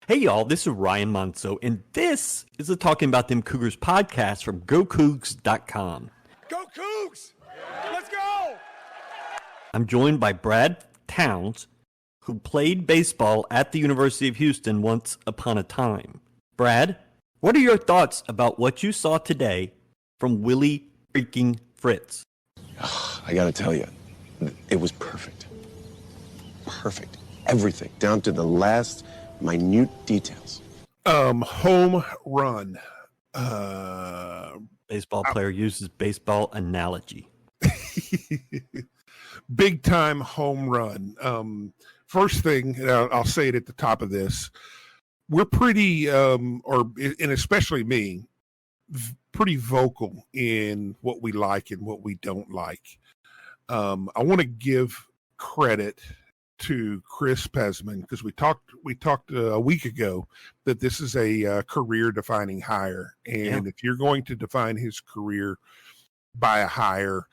Hey y'all, this is Ryan Monso, and this is the Talking About Them Cougars podcast from GoCougs.com. Go Cougs! Let's go! I'm joined by Brad Towns, who played baseball at the University of Houston once upon a time. Brad, what are your thoughts about what you saw today from Willie freaking Fritz? I gotta tell you, it was perfect. Perfect. Everything, down to the last minute details. Home run. Baseball player uses baseball analogy. Big time home run. First thing, I'll say it at the top of this. We're pretty, and especially me, pretty vocal in what we like and what we don't like. I want to give credit to Chris Pesman because we talked a week ago that this is a career defining hire, and if you're going to define his career by a hire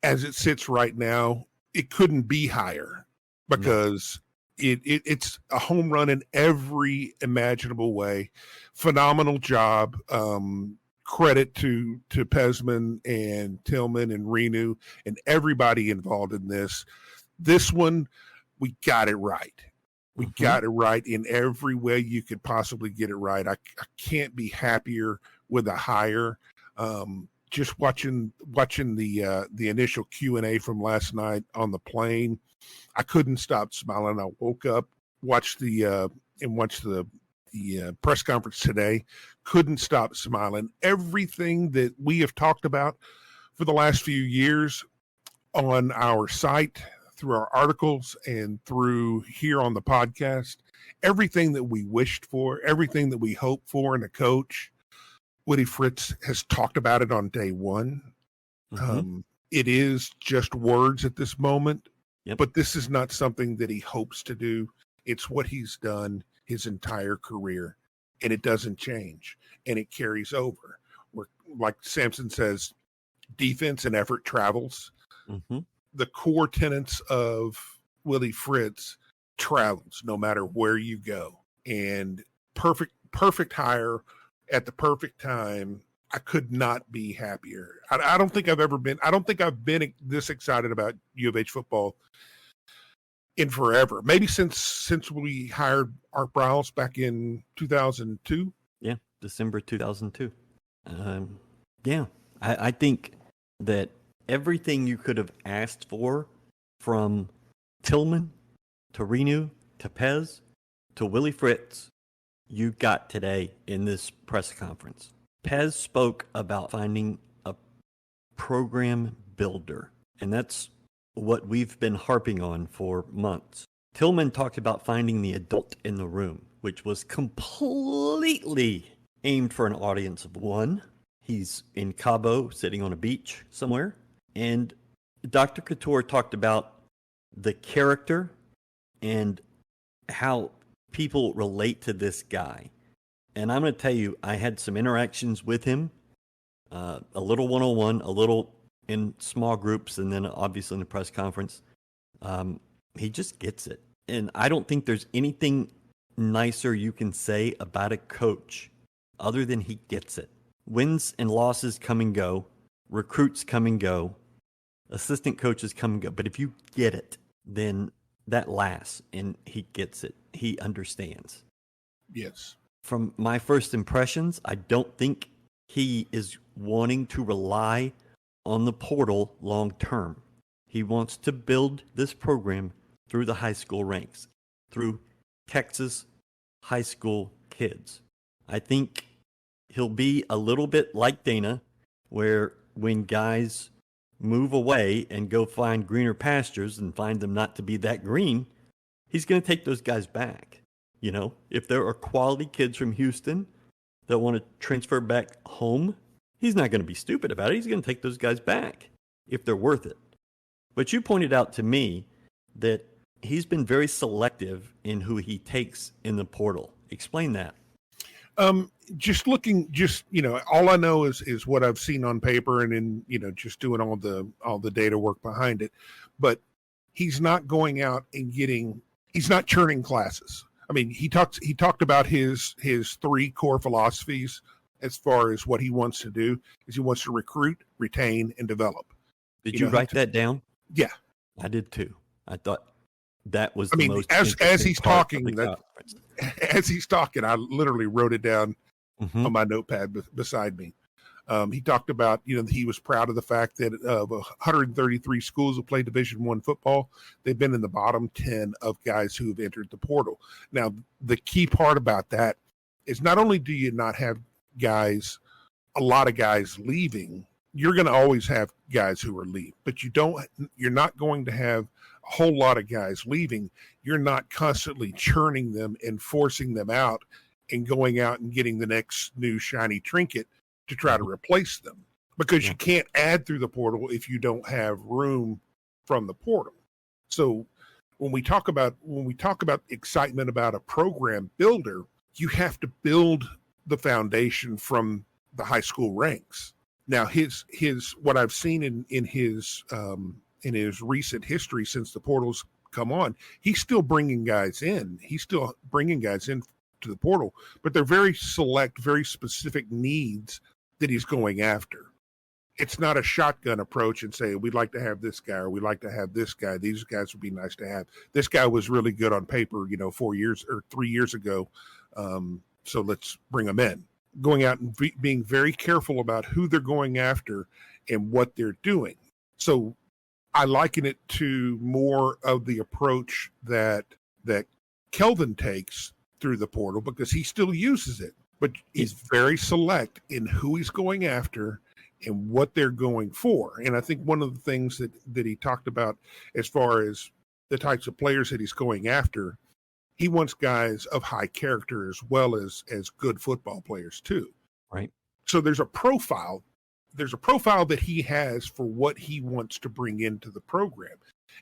as it sits right now, it couldn't be higher because it's a home run in every imaginable way. Phenomenal job. Credit to Pesman and Tillman and Renu and everybody involved in this. This one, we got it right. We got it right in every way you could possibly get it right. I can't be happier with a hire. Just watching the initial Q&A from last night on the plane, I couldn't stop smiling. I woke up, watched the press conference today, couldn't stop smiling. Everything that we have talked about for the last few years on our site, through our articles and through here on the podcast, everything that we wished for, everything that we hoped for in a coach, Woody Fritz has talked about it on day one. It is just words at this moment, but this is not something that he hopes to do. It's what he's done his entire career, and it doesn't change, and it carries over. We're, like Samson says, defense and effort travels. The core tenets of Willie Fritz travels no matter where you go, and perfect hire at the perfect time. I could not be happier. I don't think I've been this excited about U of H football in forever. Maybe since we hired Art Briles back in 2002. Yeah, December 2002. I think that everything you could have asked for, from Tillman to Renu to Pez to Willie Fritz, you got today in this press conference. Pez spoke about finding a program builder, and that's what we've been harping on for months. Tillman talked about finding the adult in the room, which was completely aimed for an audience of one. He's in Cabo, sitting on a beach somewhere. And Dr. Couture talked about the character and how people relate to this guy. And I'm going to tell you, I had some interactions with him, a little one-on-one, a little in small groups, and then obviously in the press conference. He just gets it. And I don't think there's anything nicer you can say about a coach other than he gets it. Wins and losses come and go. Recruits come and go. Assistant coaches come and go. But if you get it, then that lasts, and he gets it. He understands. Yes. From my first impressions, I don't think he is wanting to rely on the portal long term. He wants to build this program through the high school ranks, through Texas high school kids. I think he'll be a little bit like Dana, where when guys move away and go find greener pastures and find them not to be that green, he's going to take those guys back. You know, if there are quality kids from Houston that want to transfer back home, he's not going to be stupid about it. He's going to take those guys back if they're worth it. But you pointed out to me that he's been very selective in who he takes in the portal. Explain that. All I know is what I've seen on paper and in, just doing all the data work behind it. But he's not going out and he's not churning classes. I mean, he talked about his three core philosophies as far as what he wants to do is he wants to recruit, retain, and develop. Did you write that down? Yeah, I did too. I thought that was. As he's talking, I literally wrote it down on my notepad beside me. He talked about, he was proud of the fact that of 133 schools that play Division I football, they've been in the bottom 10 of guys who have entered the portal. Now, the key part about that is not only do you not have a lot of guys leaving, you're going to always have guys who are leaving, but you're not going to have a whole lot of guys leaving. You're not constantly churning them and forcing them out and going out and getting the next new shiny trinket to try to replace them, because you can't add through the portal if you don't have room from the portal. So when we talk about excitement about a program builder, you have to build the foundation from the high school ranks. Now, his what I've seen in his recent history since the portal's come on, he's still bringing guys in. He's still bringing guys in to the portal, but they're very select, very specific needs that he's going after. It's not a shotgun approach and say, we'd like to have this guy, or we'd like to have this guy. These guys would be nice to have. This guy was really good on paper, 4 years or 3 years ago. So let's bring him in. Going out and being very careful about who they're going after and what they're doing. So I liken it to more of the approach that Kelvin takes through the portal, because he still uses it, but he's very select in who he's going after and what they're going for. And I think one of the things that he talked about as far as the types of players that he's going after, he wants guys of high character as well as good football players too. Right. So there's a profile that he has for what he wants to bring into the program.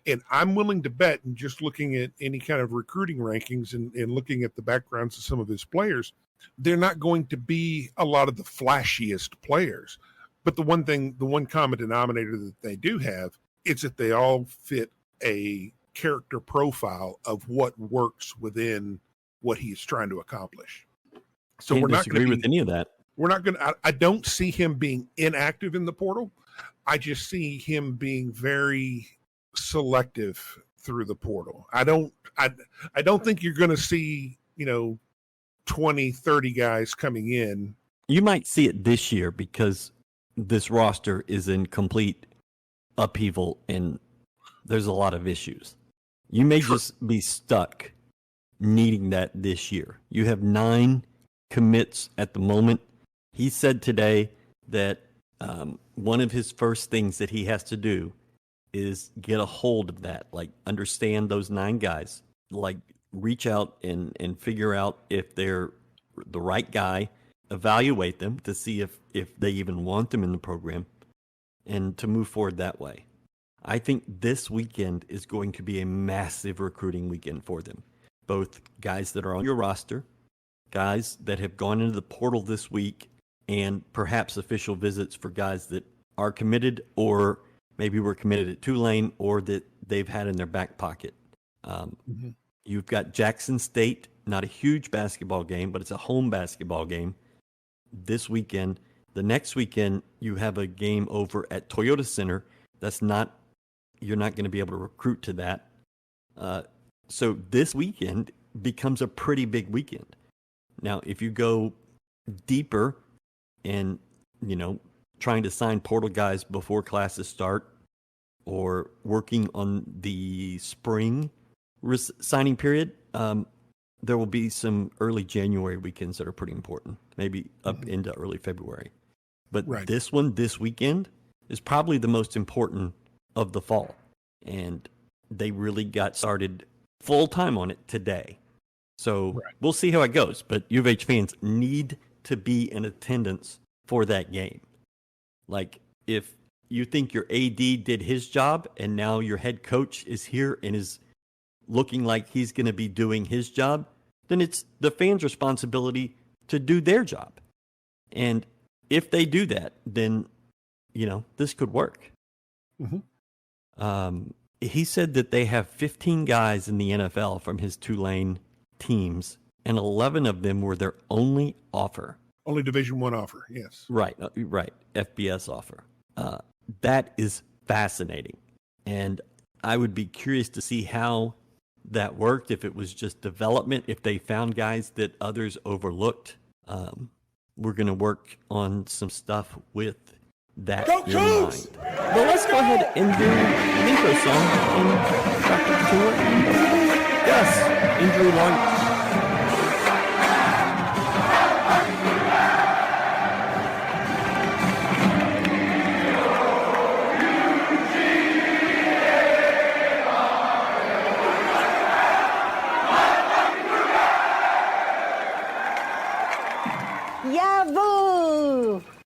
And I'm willing to bet, and just looking at any kind of recruiting rankings and looking at the backgrounds of some of his players, they're not going to be a lot of the flashiest players. But the one common denominator that they do have is that they all fit a character profile of what works within what he's trying to accomplish. So we're not going to with any of that. We're not going to, I don't see him being inactive in the portal. I just see him being very selective through the portal. I don't think you're going to see, 20, 30 guys coming in. You might see it this year because this roster is in complete upheaval and there's a lot of issues. You may just be stuck needing that this year. You have 9 commits at the moment. He said today that one of his first things that he has to do is get a hold of that, like understand those 9 guys, like reach out and figure out if they're the right guy, evaluate them to see if they even want them in the program, and to move forward that way. I think this weekend is going to be a massive recruiting weekend for them. Both guys that are on your roster, guys that have gone into the portal this week, and perhaps official visits for guys that are committed or maybe were committed at Tulane or that they've had in their back pocket. You've got Jackson State, not a huge basketball game, but it's a home basketball game this weekend. The next weekend, you have a game over at Toyota Center. You're not going to be able to recruit to that. So this weekend becomes a pretty big weekend. Now, if you go deeper and, trying to sign portal guys before classes start or working on the spring signing period, there will be some early January weekends that are pretty important, maybe up into early February. But this weekend is probably the most important of the fall. And they really got started full time on it today. So we'll see how it goes. But U of H fans need to be in attendance for that game. Like, if you think your AD did his job and now your head coach is here and is looking like he's going to be doing his job, then it's the fans' responsibility to do their job. And if they do that, then, this could work. He said that they have 15 guys in the NFL from his Tulane teams, and 11 of them were their only offer. Only Division I offer, yes. Right. FBS offer. That is fascinating. And I would be curious to see how that worked, if it was just development, if they found guys that others overlooked. We're going to work on some stuff with that Go in Cougs! mind. But let's go ahead and do the intro song and back to it. Yes, injury log.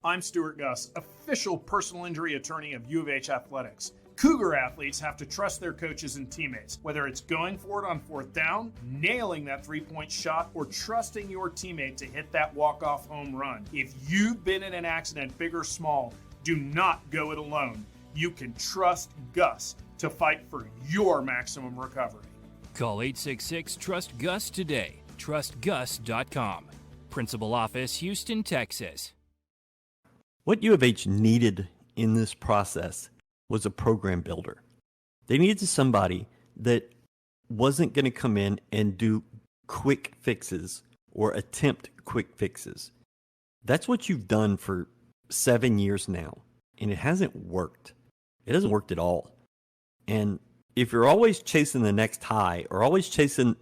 I'm Stuart Gus, official personal injury attorney of U of H Athletics. Cougar athletes have to trust their coaches and teammates, whether it's going for it on fourth down, nailing that three-point shot, or trusting your teammate to hit that walk-off home run. If you've been in an accident, big or small, do not go it alone. You can trust Gus to fight for your maximum recovery. Call 866-TRUST-GUS today. TrustGus.com. Principal Office, Houston, Texas. What U of H needed in this process was a program builder. They needed somebody that wasn't going to come in and do quick fixes or attempt quick fixes. That's what you've done for 7 years now, and it hasn't worked. It hasn't worked at all. And if you're always chasing the next high or always chasing,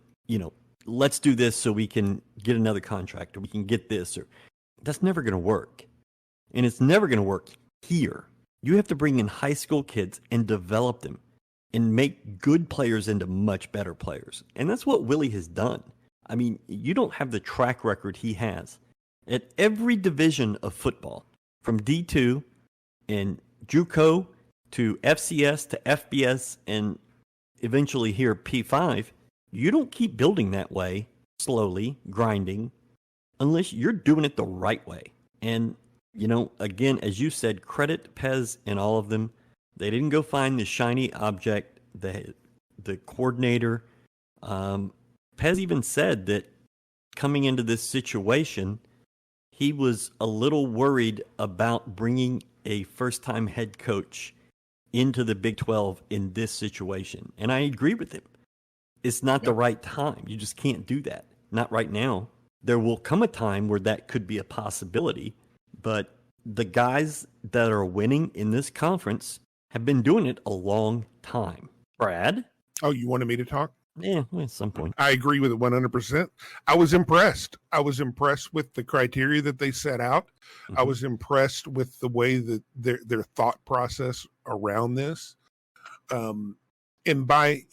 let's do this so we can get another contract or we can get this, or that's never going to work. And it's never going to work here. You have to bring in high school kids and develop them and make good players into much better players. And that's what Willie has done. I mean, you don't have the track record he has. At every division of football, from D2 and JUCO to FCS to FBS and eventually here P5, you don't keep building that way, slowly, grinding, unless you're doing it the right way. And again, as you said, credit Pez and all of them. They didn't go find the shiny object, the coordinator. Pez even said that coming into this situation, he was a little worried about bringing a first-time head coach into the Big 12 in this situation. And I agree with him. It's not the right time. You just can't do that. Not right now. There will come a time where that could be a possibility. But the guys that are winning in this conference have been doing it a long time. Brad? Oh, you wanted me to talk? Yeah, at some point. I agree with it 100%. I was impressed. I was impressed with the criteria that they set out. Mm-hmm. I was impressed with the way that their thought process around this. And by,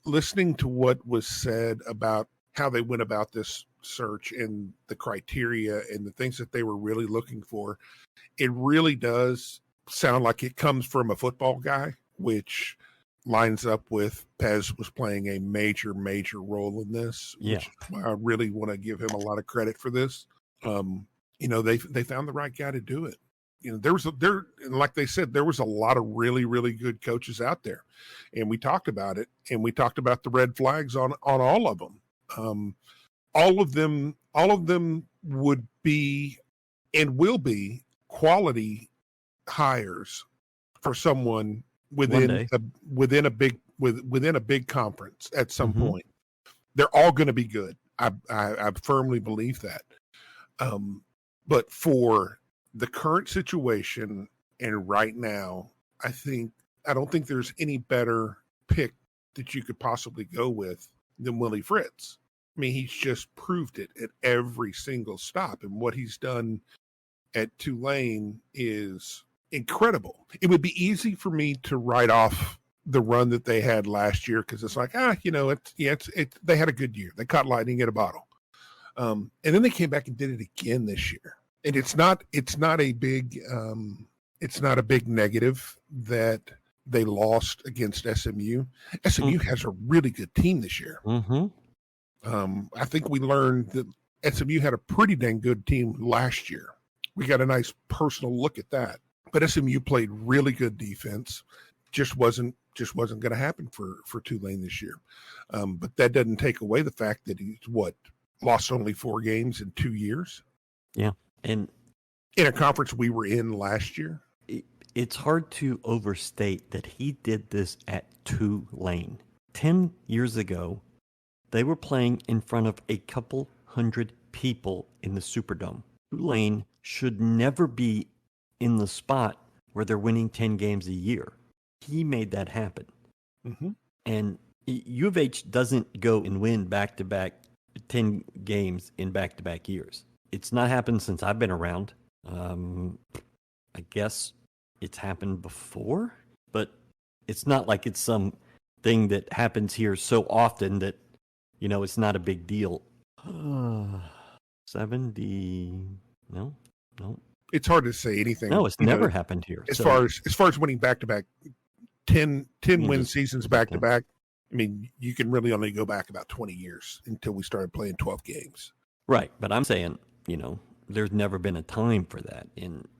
listening to what was said about how they went about this search and the criteria and the things that they were really looking for, it really does sound like it comes from a football guy, which lines up with Pez was playing a major role in this. Yeah. I really want to give him a lot of credit for this. They found the right guy to do it. Like they said, there was a lot of really good coaches out there, and we talked about it, and we talked about the red flags on all of them. All of them would be and will be quality hires for someone within a big conference at some point. They're all going to be good. I firmly believe that. But for the current situation and right now, I don't think there's any better pick that you could possibly go with than Willie Fritz. I mean, he's just proved it at every single stop, and what he's done at Tulane is incredible. It would be easy for me to write off the run that they had last year because it's like, they had a good year. They caught lightning in a bottle, and then they came back and did it again this year. And it's not a big negative that they lost against SMU. SMU has a really good team this year. Mm-hmm. I think we learned that SMU had a pretty dang good team last year. We got a nice personal look at that. But SMU played really good defense, just wasn't just wasn't going to happen for Tulane this year. But that doesn't take away the fact that he's lost only 4 games in 2 years. Yeah. And in a conference we were in last year. It's hard to overstate that he did this at Tulane. 10 years ago, they were playing in front of a couple hundred people in the Superdome. Tulane should never be in the spot where they're winning 10 games a year. He made that happen. Mm-hmm. And U of H doesn't go and win back-to-back 10 games in back-to-back years. It's not happened since I've been around. I guess it's happened before, but it's not like it's some thing that happens here so often that, it's not a big deal. 70, no. It's hard to say anything. No, it's never happened here. As far as winning back-to-back 10 win seasons back-to-back, I mean, you can really only go back about 20 years until we started playing 12 games. Right, but I'm saying, there's never been a time for that.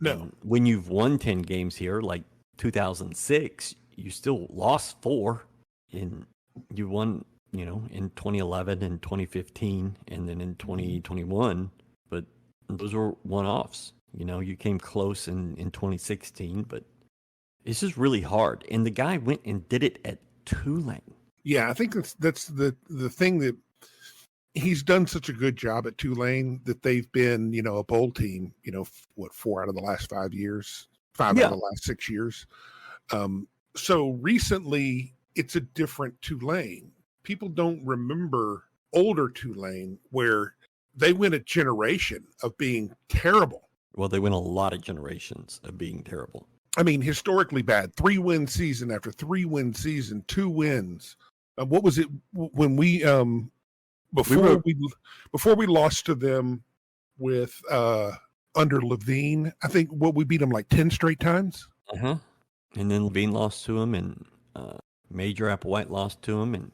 No. And when you've won 10 games here, like 2006, you still lost 4. And you won, in 2011 and 2015 and then in 2021. But those were one-offs. You came close in 2016, but it's just really hard. And the guy went and did it at Tulane. Yeah, I think that's the thing that he's done such a good job at Tulane that they've been, a bowl team, 4 out of the last 5 years, 5 out of the last 6 years. So recently it's a different Tulane. People don't remember older Tulane where they went a generation of being terrible. Well, they went a lot of generations of being terrible. I mean, historically bad. 3-win season after 3-win season, 2 wins. What was it when we before we lost to them with under Levine? I think we beat them like 10 straight times. And then Levine lost to him, and Major Applewhite lost to him, and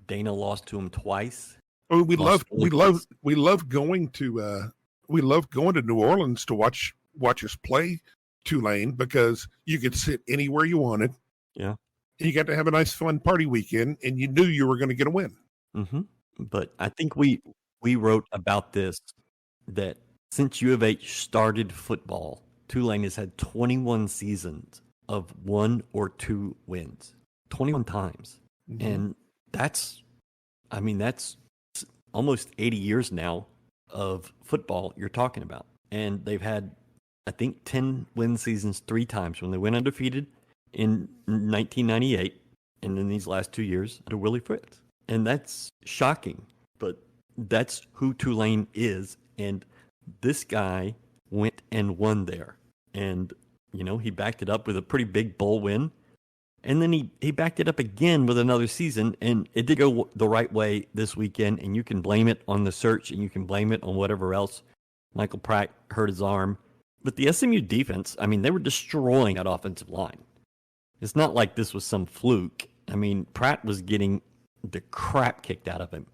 Dana lost to him twice. Oh, we love going to New Orleans to watch us play Tulane because you could sit anywhere you wanted. Yeah. And you got to have a nice fun party weekend, and you knew you were going to get a win. Mm-hmm. But I think we wrote about this, that since U of H started football, Tulane has had 21 seasons of 1 or 2 wins, 21 times. Mm-hmm. And that's almost 80 years now of football you're talking about. And they've had, I think, 10 win seasons 3 times when they went undefeated in 1998 and in these last 2 years under Willie Fritz. And that's shocking, but that's who Tulane is. And this guy went and won there. And, he backed it up with a pretty big bowl win. And then he backed it up again with another season. And it did go the right way this weekend. And you can blame it on the search and you can blame it on whatever else. Michael Pratt hurt his arm. But the SMU defense, they were destroying that offensive line. It's not like this was some fluke. Pratt was getting the crap kicked out of him.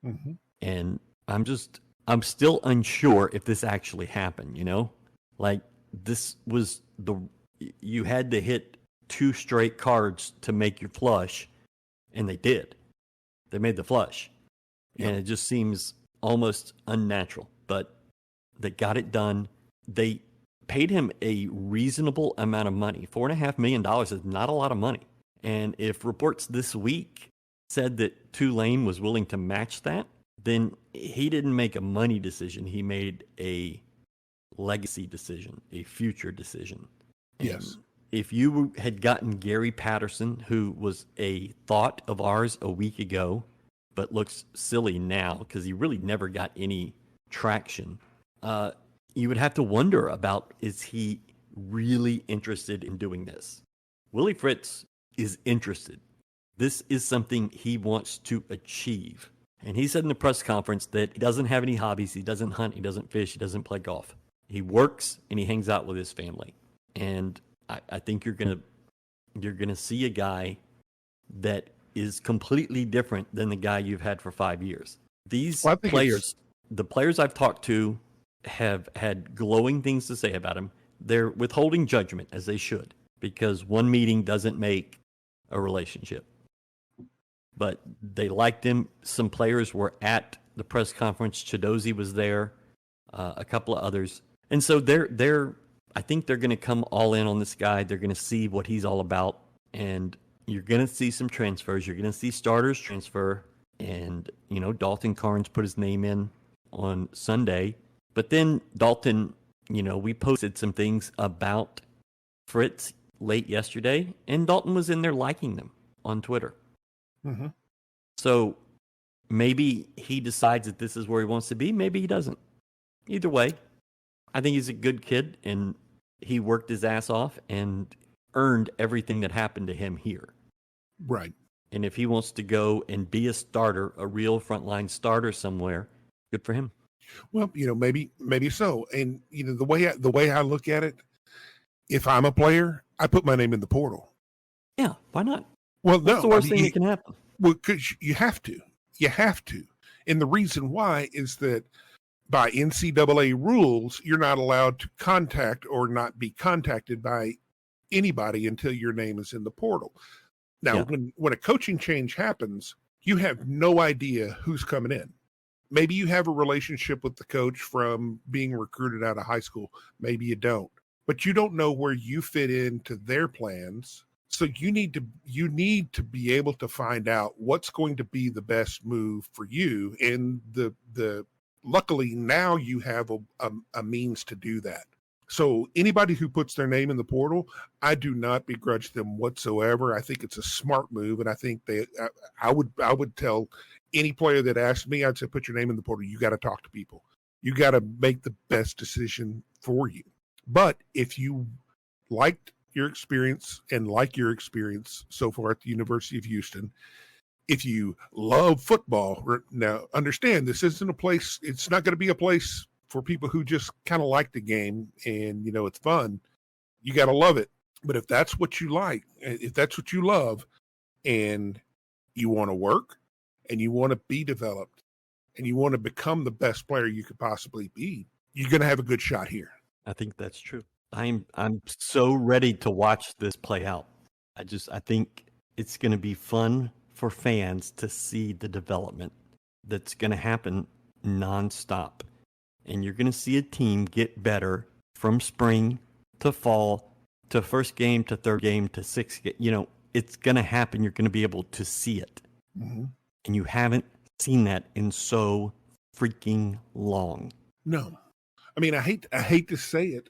Mm-hmm. And I'm still unsure if this actually happened, Like, this was you had to hit 2 straight cards to make your flush, and they did. They made the flush. Yep. And it just seems almost unnatural. But they got it done. They paid him a reasonable amount of money. $4.5 million is not a lot of money. And if reports this week said that Tulane was willing to match that, then he didn't make a money decision. He made a legacy decision, a future decision. Yes. And if you had gotten Gary Patterson, who was a thought of ours a week ago, but looks silly now because he really never got any traction, you would have to wonder about, is he really interested in doing this? Willie Fritz is interested. This is something he wants to achieve. And he said in the press conference that he doesn't have any hobbies. He doesn't hunt. He doesn't fish. He doesn't play golf. He works and he hangs out with his family. And I think you're gonna see a guy that is completely different than the guy you've had for 5 years. These players, the players I've talked to, have had glowing things to say about him. They're withholding judgment, as they should, because one meeting doesn't make a relationship. But they liked him. Some players were at the press conference. Chidozie was there, a couple of others. And so I think they're going to come all in on this guy. They're going to see what he's all about. And you're going to see some transfers. You're going to see starters transfer. And, Dalton Carnes put his name in on Sunday. But then Dalton, we posted some things about Fritz late yesterday. And Dalton was in there liking them on Twitter. Mm-hmm. So maybe he decides that this is where he wants to be. Maybe he doesn't. Either way, I think he's a good kid, and he worked his ass off and earned everything that happened to him here. Right. And if he wants to go and be a starter, a real frontline starter somewhere, good for him. Well, maybe so. And the way I look at it, if I'm a player, I put my name in the portal. Yeah, why not? Well, What's the worst thing that can happen? Well, because you have to. And the reason why is that by NCAA rules, you're not allowed to contact or not be contacted by anybody until your name is in the portal. Now, when a coaching change happens, you have no idea who's coming in. Maybe you have a relationship with the coach from being recruited out of high school. Maybe you don't. But you don't know where you fit into their plans. So you need to be able to find out what's going to be the best move for you. And luckily now you have a means to do that. So anybody who puts their name in the portal, I do not begrudge them whatsoever. I think it's a smart move, and I think I would tell any player that asked me, I'd say, put your name in the portal. You got to talk to people. You got to make the best decision for you. But if you liked your experience and like your experience so far at the University of Houston, if you love football, now understand this isn't a place, it's not going to be a place for people who just kind of like the game and, it's fun. You got to love it. But if that's what you like, if that's what you love, and you want to work and you want to be developed and you want to become the best player you could possibly be, you're going to have a good shot here. I think that's true. I'm so ready to watch this play out. I think it's going to be fun for fans to see the development that's going to happen nonstop. And you're going to see a team get better from spring to fall to first game to third game to sixth game. It's going to happen. You're going to be able to see it. Mm-hmm. And you haven't seen that in so freaking long. No. I mean, I hate to say it,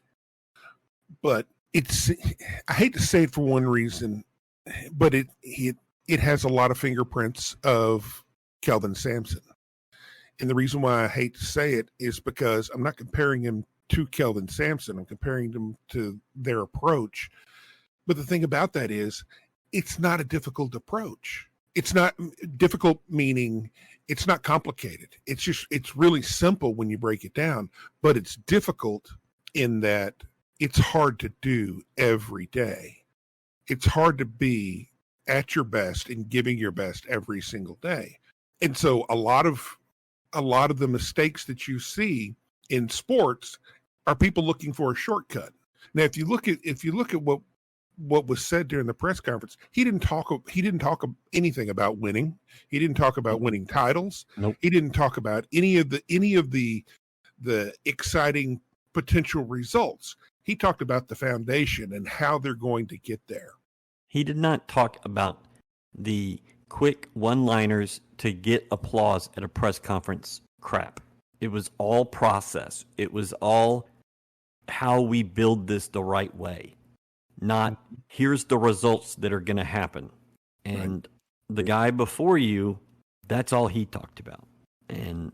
but I hate to say it for one reason, but it has a lot of fingerprints of Kelvin Sampson. And the reason why I hate to say it is because I'm not comparing him to Kelvin Sampson. I'm comparing them to their approach. But the thing about that is it's not a difficult approach. It's not difficult, meaning it's not complicated. It's really simple when you break it down, but it's difficult in that it's hard to do every day. It's hard to be at your best and giving your best every single day. And so a lot of the mistakes that you see in sports are people looking for a shortcut. Now, if you look at what was said during the press conference, he didn't talk anything about winning. He didn't talk about winning titles. Nope. He didn't talk about any of the exciting potential results. He talked about the foundation and how they're going to get there. He did not talk about the quick one-liners to get applause at a press conference crap. It was all process. It was all how we build this the right way. Not here's the results that are going to happen. And the guy before you, that's all he talked about. And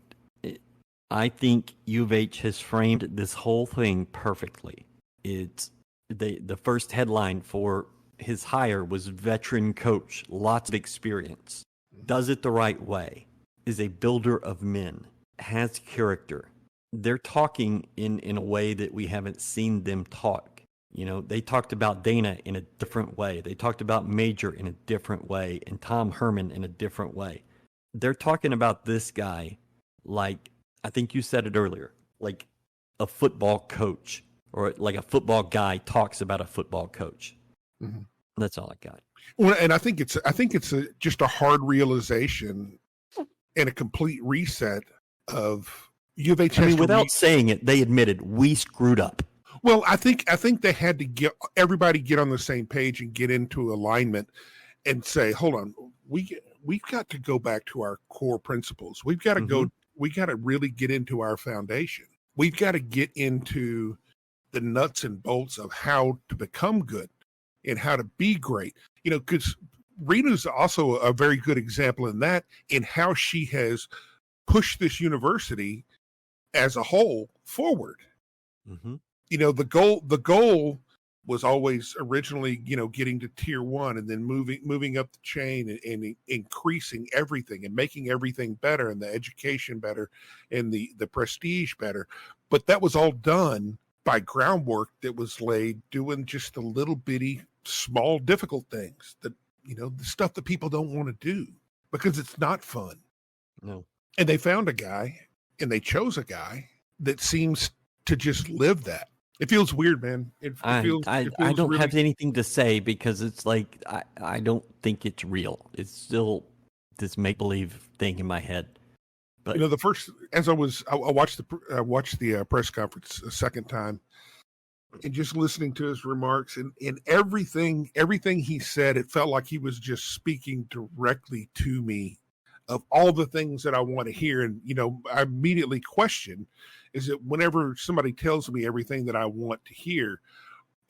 I think U of H has framed this whole thing perfectly. It's the first headline for his hire was veteran coach, lots of experience, does it the right way, is a builder of men, has character. They're talking in a way that we haven't seen them talk. They talked about Dana in a different way. They talked about Major in a different way and Tom Herman in a different way. They're talking about this guy like, I think you said it earlier, like a football coach or like a football guy talks about a football coach. Mm-hmm. That's all I got. Well, and I think it's just a hard realization and a complete reset of U of H. I mean, without saying it, they admitted we screwed up. Well, I think they had to get everybody get on the same page and get into alignment and say, hold on, we've got to go back to our core principles. We've got to go. We got to really get into our foundation. We've got to get into the nuts and bolts of how to become good and how to be great. You know, because Renu's also a very good example in that, in how she has pushed this university as a whole forward. Mm-hmm. You know, the goal was always originally, you know, getting to tier 1 and then moving up the chain and increasing everything and making everything better and the education better and the prestige better. But that was all done by groundwork that was laid doing just the little bitty, small, difficult things that, you know, the stuff that people don't want to do because it's not fun. No. And they found a guy and they chose a guy that seems to just live that. It feels weird, man. I don't really... have anything to say because it's like I don't think it's real. It's still this make-believe thing in my head. But you know, I watched the press conference a second time, and just listening to his remarks and everything he said, it felt like he was just speaking directly to me of all the things that I want to hear. And, you know, I immediately question, is it whenever somebody tells me everything that I want to hear,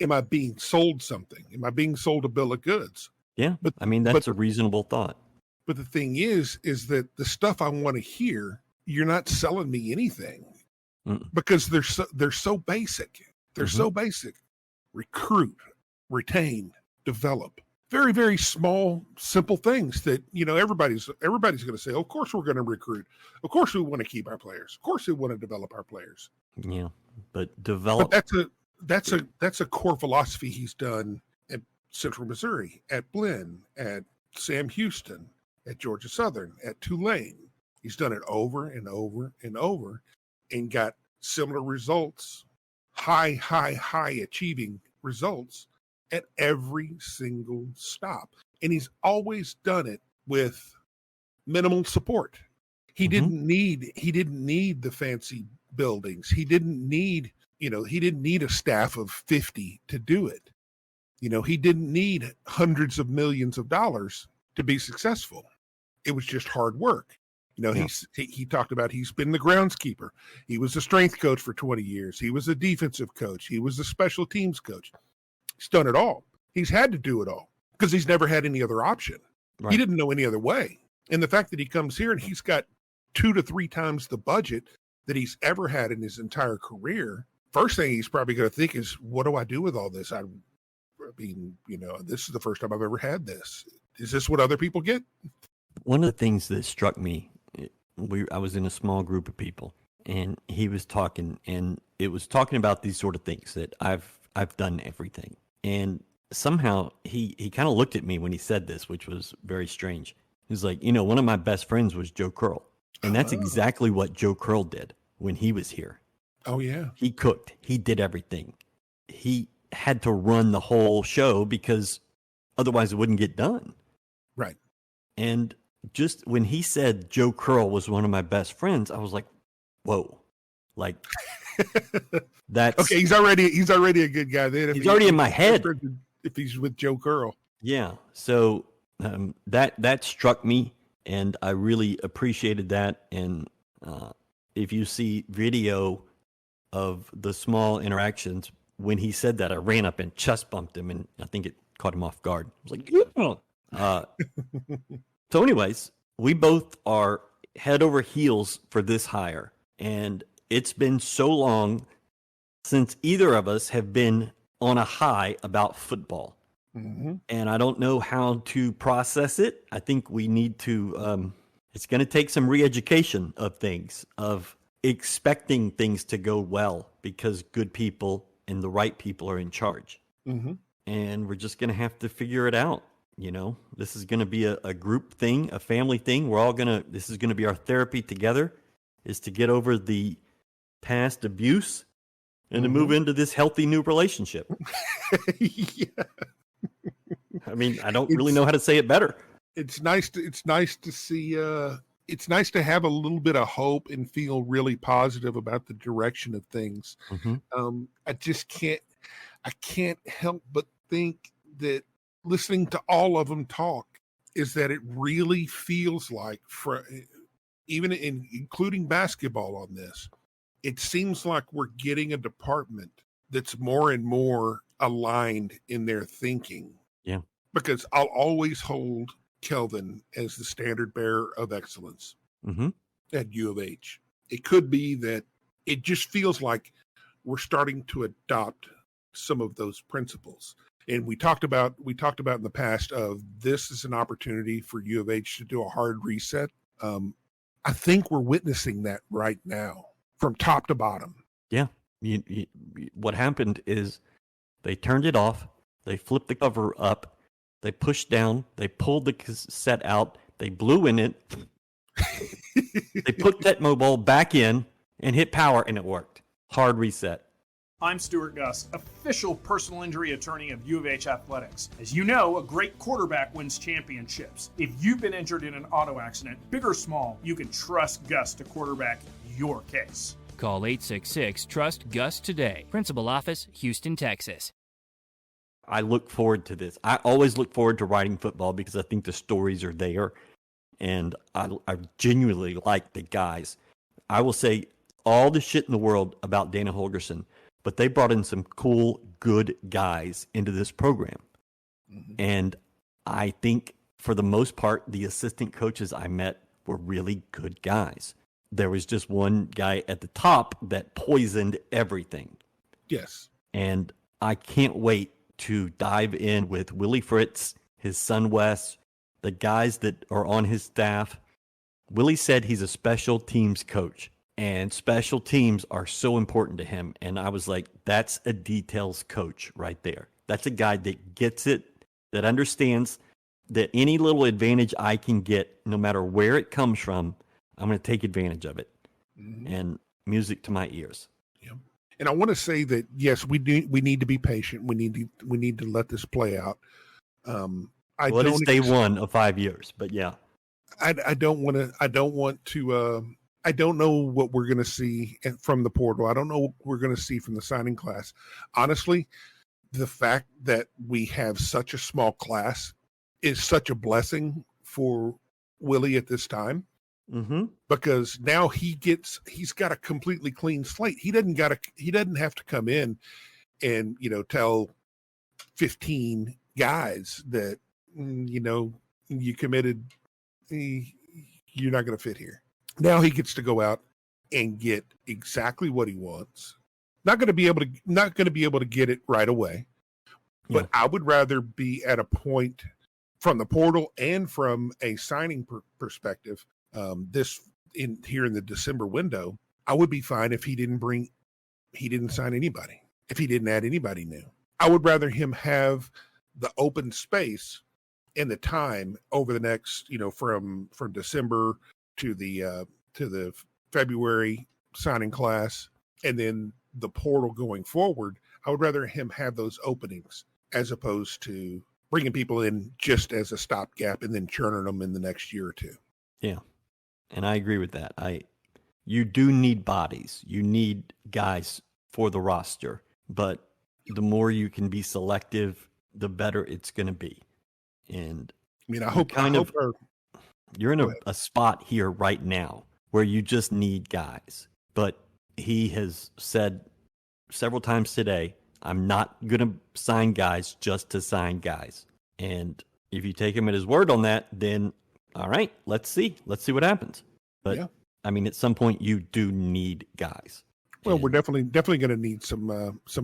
am I being sold something? Am I being sold a bill of goods? Yeah, but I mean, that's a reasonable thought. But the thing is that the stuff I want to hear, you're not selling me anything because they're so basic. They're so basic. Recruit, retain, develop. Very, very small, simple things that, you know, everybody's going to say, oh, of course we're going to recruit. Of course we want to keep our players. Of course we want to develop our players. Yeah, but develop. But that's a core philosophy he's done at Central Missouri, at Blinn, at Sam Houston, at Georgia Southern, at Tulane. He's done it over and over and over and got similar results, high achieving results at every single stop. And he's always done it with minimal support. He didn't need the fancy buildings. He didn't need a staff of 50 to do it. You know, he didn't need hundreds of millions of dollars to be successful. It was just hard work. You know, he talked about he's been the groundskeeper. He was a strength coach for 20 years. He was a defensive coach. He was a special teams coach. He's done it all. He's had to do it all because he's never had any other option. Right. He didn't know any other way. And the fact that he comes here and he's got 2 to 3 times the budget that he's ever had in his entire career, first thing he's probably going to think is, what do I do with all this? I mean, you know, this is the first time I've ever had this. Is this what other people get? One of the things that struck me, I was in a small group of people and he was talking, and it was talking about these sort of things that I've done everything. And somehow he kind of looked at me when he said this, which was very strange. He was like, you know, one of my best friends was Joe Curl. And that's exactly what Joe Curl did when he was here. Oh, yeah. He cooked. He did everything. He had to run the whole show because otherwise it wouldn't get done. Right. And just when he said Joe Curl was one of my best friends, I was like, whoa. Like, that's okay. He's already a good guy. Then he's already in my head. If he's with Joe Curl, yeah. So that struck me, and I really appreciated that. And if you see video of the small interactions when he said that, I ran up and chest bumped him, and I think it caught him off guard. I was like, so, anyways, we both are head over heels for this hire, and it's been so long since either of us have been on a high about football. And I don't know how to process it. I think we need to, it's going to take some re-education of things, of expecting things to go well because good people and the right people are in charge. And we're just going to have to figure it out. You know, this is going to be a group thing, a family thing. This is going to be our therapy together, is to get over the past abuse and to move into this healthy new relationship. Yeah. I mean, I don't really know how to say it better. It's nice to see. It's nice to have a little bit of hope and feel really positive about the direction of things. I just can't. I can't help but think that listening to all of them talk is that it really feels like, even including basketball on this, it seems like we're getting a department that's more and more aligned in their thinking. Yeah. Because I'll always hold Kelvin as the standard bearer of excellence at U of H. It could be that it just feels like we're starting to adopt some of those principles. And we talked about in the past of this is an opportunity for U of H to do a hard reset. I think we're witnessing that right now from top to bottom. Yeah. What happened is they turned it off. They flipped the cover up. They pushed down. They pulled the cassette out. They blew in it. They put that mobile back in and hit power, and it worked. Hard reset. I'm Stuart Gus, official personal injury attorney of U of H Athletics. As you know, a great quarterback wins championships. If you've been injured in an auto accident, big or small, you can trust Gus to quarterback your case. Call 866-TRUST-GUS today. Principal Office, Houston, Texas. I look forward to this. I always look forward to writing football because I think the stories are there, and I genuinely like the guys. I will say all the shit in the world about Dana Holgerson, but they brought in some cool, good guys into this program. And I think for the most part, the assistant coaches I met were really good guys. There was just one guy at the top that poisoned everything. Yes. And I can't wait to dive in with Willie Fritz, his son Wes, the guys that are on his staff. Willie said he's a special teams coach, and special teams are so important to him. And I was like, that's a details coach right there. That's a guy that gets it, that understands that any little advantage I can get, no matter where it comes from, I'm going to take advantage of it. And music to my ears. Yeah. And I want to say that, yes, we need to be patient. We need to let this play out. It's day 1 of 5 years, but yeah. I don't know what we're going to see from the portal. I don't know what we're going to see from the signing class. Honestly, the fact that we have such a small class is such a blessing for Willie at this time. Because now he's got a completely clean slate. He doesn't have to come in and, tell 15 guys that, you committed, you're not going to fit here. Now he gets to go out and get exactly what he wants. Not going to be able to get it right away. But I would rather be at a point from the portal and from a signing perspective, here in the December window, I would be fine if he didn't sign anybody, if he didn't add anybody new. I would rather him have the open space and the time over the next, from December to the February signing class, and then the portal going forward. I would rather him have those openings as opposed to bringing people in just as a stopgap and then churning them in the next year or two. Yeah. And I agree with that. You do need bodies. You need guys for the roster, but the more you can be selective, the better it's going to be. And I mean, you're in a spot here right now where you just need guys. But he has said several times today, I'm not going to sign guys just to sign guys. And if you take him at his word on that, then all right, let's see what happens. But yeah. I mean, at some point you do need guys. Well, we're definitely going to need some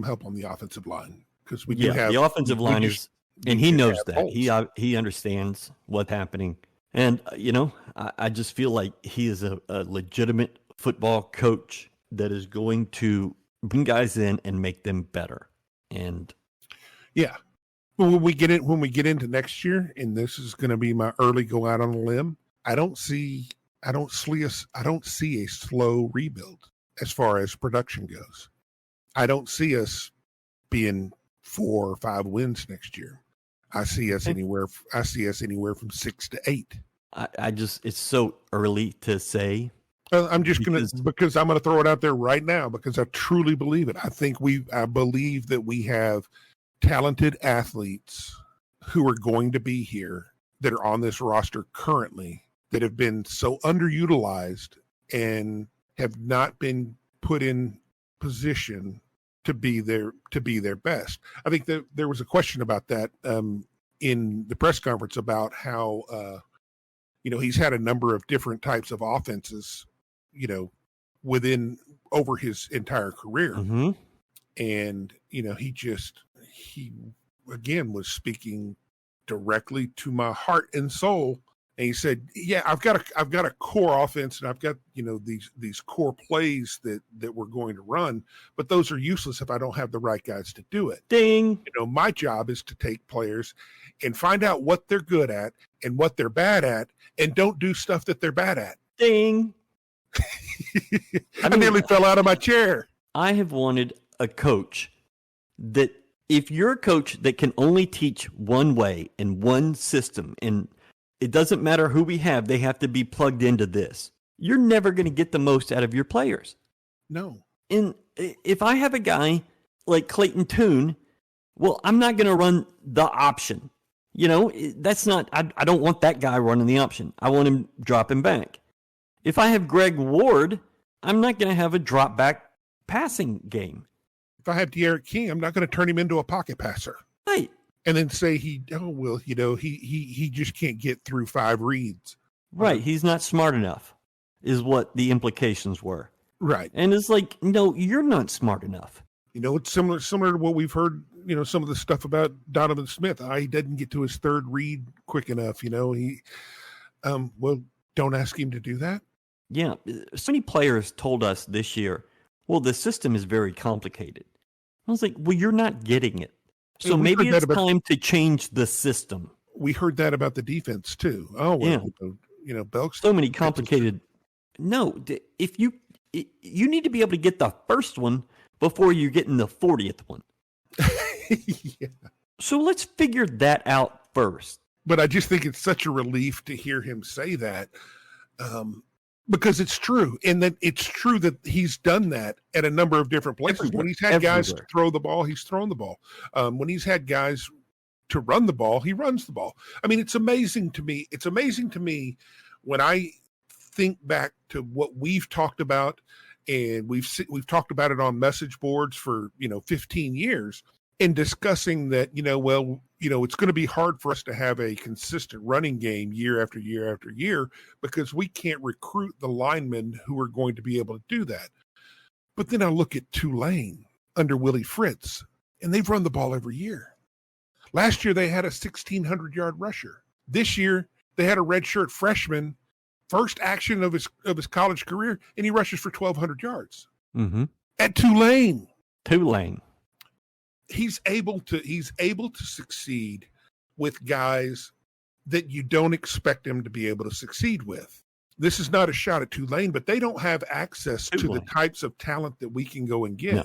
help on the offensive line because we do have the offensive line is, and he knows that holes. He understands what's happening. And I just feel like he is a legitimate football coach that is going to bring guys in and make them better. And yeah. When we get into next year, and this is going to be my early go out on a limb, I don't see a slow rebuild as far as production goes. I don't see us being 4 or 5 wins next year. I see us anywhere from 6 to 8. It's so early to say. I'm just because I'm going to throw it out there right now because I truly believe it. I believe that we have talented athletes who are going to be here that are on this roster currently that have been so underutilized and have not been put in position to be their best. I think that there was a question about that in the press conference about how he's had a number of different types of offenses, over his entire career. Mm-hmm. And, he again was speaking directly to my heart and soul. And he said, yeah, I've got a core offense and I've got, these core plays that we're going to run, but those are useless if I don't have the right guys to do it. Ding. My job is to take players and find out what they're good at and what they're bad at and don't do stuff that they're bad at. Ding. I nearly fell out of my chair. I have wanted a coach that if you're a coach that can only teach one way and one system, and it doesn't matter who we have, they have to be plugged into this, you're never going to get the most out of your players. No. And if I have a guy like Clayton Tune, well, I'm not going to run the option. That's not, I don't want that guy running the option. I want him dropping back. If I have Greg Ward, I'm not going to have a drop back passing game. If I have De'Aaron King, I'm not going to turn him into a pocket passer. Right. And then say he just can't get through 5 reads. Right. He's not smart enough is what the implications were. Right. And it's like, no, you're not smart enough. It's similar to what we've heard, some of the stuff about Donovan Smith. He doesn't get to his 3rd read quick enough. Don't ask him to do that. Yeah. So many players told us this year, well, the system is very complicated. I was like, well, you're not getting it. So maybe it's time to change the system. We heard that about the defense too. Oh, well, yeah. Belks. So many complicated. No, if you need to be able to get the first one before you're getting the 40th one. Yeah. So let's figure that out first. But I just think it's such a relief to hear him say that. Because it's true. And that it's true that he's done that at a number of different places. When he's had guys to throw the ball, he's thrown the ball. When he's had guys to run the ball, he runs the ball. I mean, it's amazing to me. It's amazing to me when I think back to what we've talked about, and we've talked about it on message boards for 15 years, and discussing that it's going to be hard for us to have a consistent running game year after year after year because we can't recruit the linemen who are going to be able to do that. But then I look at Tulane under Willie Fritz, and they've run the ball every year. Last year they had a 1,600-yard rusher. This year they had a redshirt freshman, first action of his college career, and he rushes for 1,200 yards. Mm-hmm. At Tulane. He's able to succeed with guys that you don't expect him to be able to succeed with. This is not a shot at Tulane, but they don't have access to the types of talent that we can go and get. No,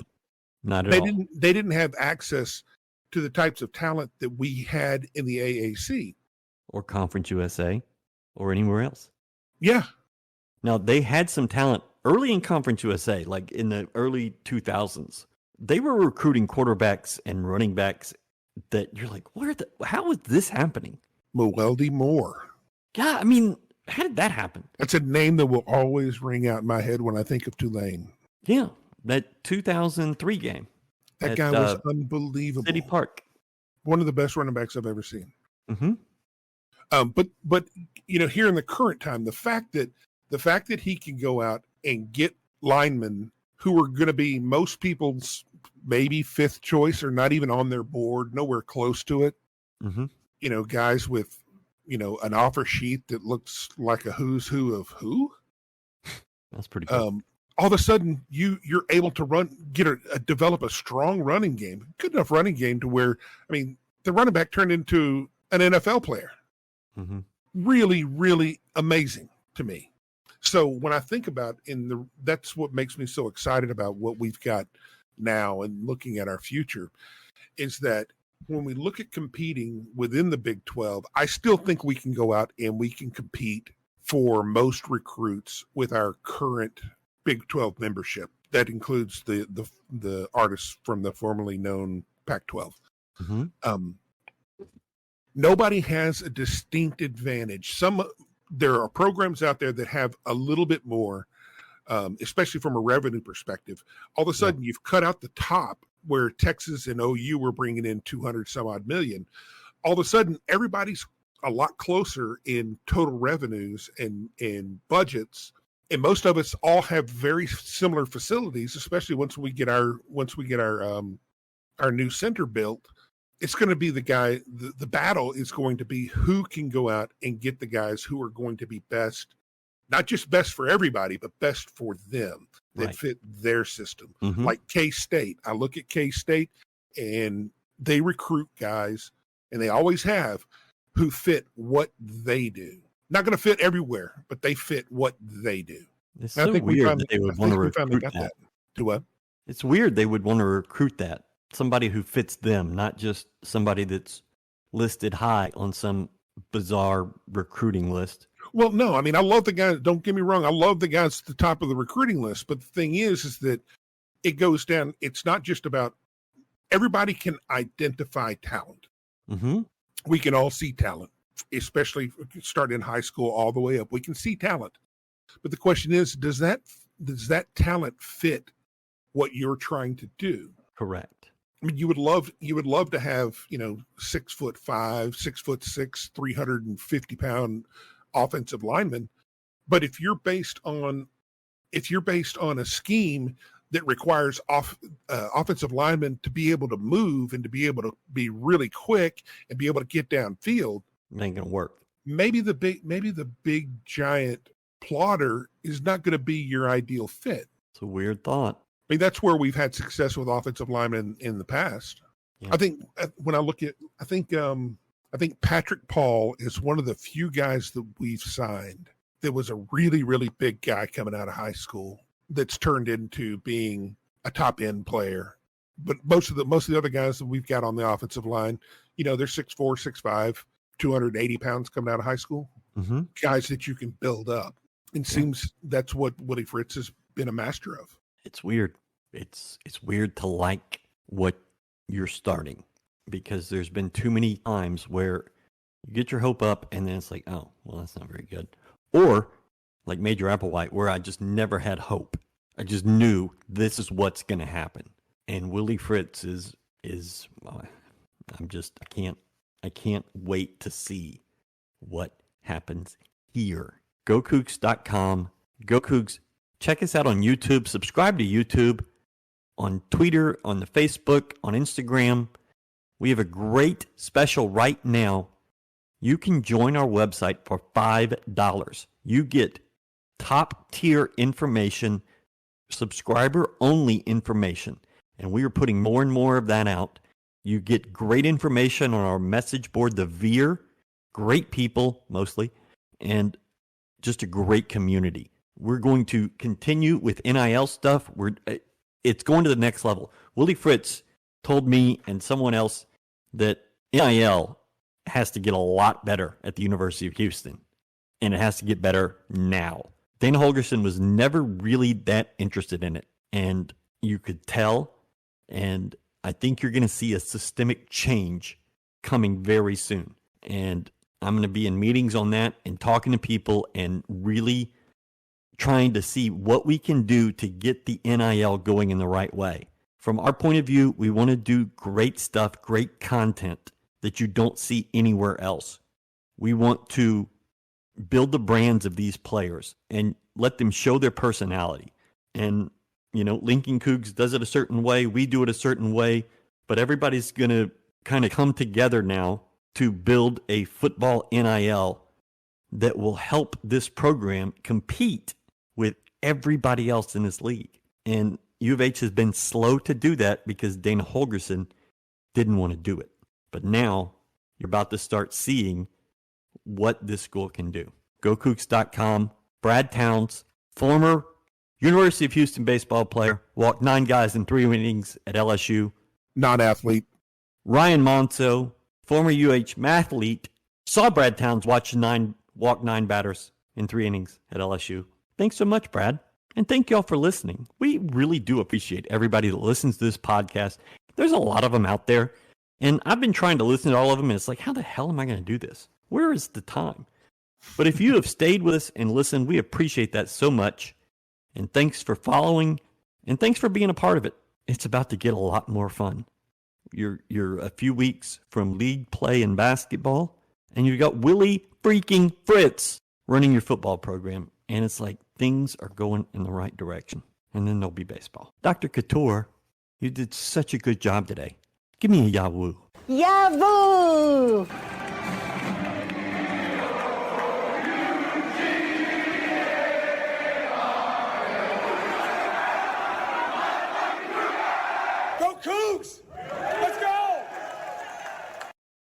not at all. They didn't have access to the types of talent that we had in the AAC or Conference USA or anywhere else. Yeah. Now they had some talent early in Conference USA, like in the early 2000s. They were recruiting quarterbacks and running backs that you're like, how is this happening? Mwelde Moore. Yeah, I mean, how did that happen? That's a name that will always ring out in my head when I think of Tulane. Yeah, that 2003 game. That guy was unbelievable. City Park. One of the best running backs I've ever seen. Mm-hmm. But here in the current time, the fact that he can go out and get linemen who are going to be most people's maybe 5th choice or not even on their board, nowhere close to it. Mm-hmm. Guys with, an offer sheet that looks like a who's who of who. That's pretty cool. All of a sudden you're able to develop a strong running game, good enough running game to where, the running back turned into an NFL player. Mm-hmm. Really, really amazing to me. So when I think about that's what makes me so excited about what we've got now and looking at our future is that when we look at competing within the Big 12, I still think we can go out and we can compete for most recruits with our current Big 12 membership. That includes the artists from the formerly known Pac-12. Mm-hmm. Nobody has a distinct advantage. There are programs out there that have a little bit more, especially from a revenue perspective. All of a sudden, you've cut out the top where Texas and OU were bringing in 200 some odd million. All of a sudden, everybody's a lot closer in total revenues and budgets. And most of us all have very similar facilities, especially once we get our new center built. It's going to be the battle is going to be who can go out and get the guys who are going to be best, not just best for everybody, but best for them that fit their system. Mm-hmm. Like K-State. I look at K-State and they recruit guys, and they always have, who fit what they do. Not going to fit everywhere, but they fit what they do. It's so weird that they would want to recruit that. Do what? It's weird they would want to recruit that. Somebody who fits them, not just somebody that's listed high on some bizarre recruiting list. Well, no, I mean, I love the guys. Don't get me wrong. I love the guys at the top of the recruiting list. But the thing is that it goes down. It's not just about everybody can identify talent. Mm-hmm. We can all see talent, especially starting in high school all the way up. We can see talent. But the question is, does that talent fit what you're trying to do? Correct. I mean, you would love to have, 6'5", 6'6", 350-pound offensive lineman. But if you're based on a scheme that requires offensive linemen to be able to move and to be able to be really quick and be able to get downfield, it ain't gonna work. Maybe the big giant plotter is not going to be your ideal fit. It's a weird thought. I mean, that's where we've had success with offensive linemen in the past. Yeah. I think when I look at, I think Patrick Paul is one of the few guys that we've signed that was a really, really big guy coming out of high school that's turned into being a top end player. But most of the other guys that we've got on the offensive line, they're 6'4", 6'5", 280 pounds coming out of high school. Mm-hmm. Guys that you can build up. It seems that's what Willie Fritz has been a master of. It's weird. It's weird to like what you're starting, because there's been too many times where you get your hope up and then it's like, oh, well, that's not very good. Or like Major Applewhite, where I just never had hope. I just knew this is what's going to happen. And Willie Fritz is well, I can't wait to see what happens here. GoCougs.com. Go Cougs. Check us out on YouTube. Subscribe to YouTube, on Twitter, on the Facebook, on Instagram. We have a great special right now. You can join our website for $5. You get top tier information, subscriber only information. And we are putting more and more of that out. You get great information on our message board, the Veer. Great people, mostly, and just a great community. We're going to continue with NIL stuff. It's going to the next level. Willie Fritz told me and someone else that NIL has to get a lot better at the University of Houston, and it has to get better now. Dana Holgerson was never really that interested in it, and you could tell, and I think you're going to see a systemic change coming very soon. And I'm going to be in meetings on that and talking to people and really trying to see what we can do to get the NIL going in the right way. From our point of view, we want to do great stuff, great content that you don't see anywhere else. We want to build the brands of these players and let them show their personality. And, Lincoln Cougs does it a certain way. We do it a certain way. But everybody's going to kind of come together now to build a football NIL that will help this program compete with everybody else in this league. And U of H has been slow to do that because Dana Holgerson didn't want to do it. But now you're about to start seeing what this school can do. GoCougs.com. Brad Towns, former University of Houston baseball player, walked 9 guys in 3 innings at LSU. Non-athlete. Ryan Monso, former UH mathlete, saw Brad Towns walk 9 batters in 3 innings at LSU. Thanks so much, Brad. And thank y'all for listening. We really do appreciate everybody that listens to this podcast. There's a lot of them out there. And I've been trying to listen to all of them, and it's like, how the hell am I going to do this? Where is the time? But if you have stayed with us and listened, we appreciate that so much. And thanks for following, and thanks for being a part of it. It's about to get a lot more fun. You're a few weeks from league play in basketball, and you've got Willie freaking Fritz running your football program. And it's like things are going in the right direction. And then there'll be baseball. Dr. Couture, you did such a good job today. Give me a Yahoo. Yahoo!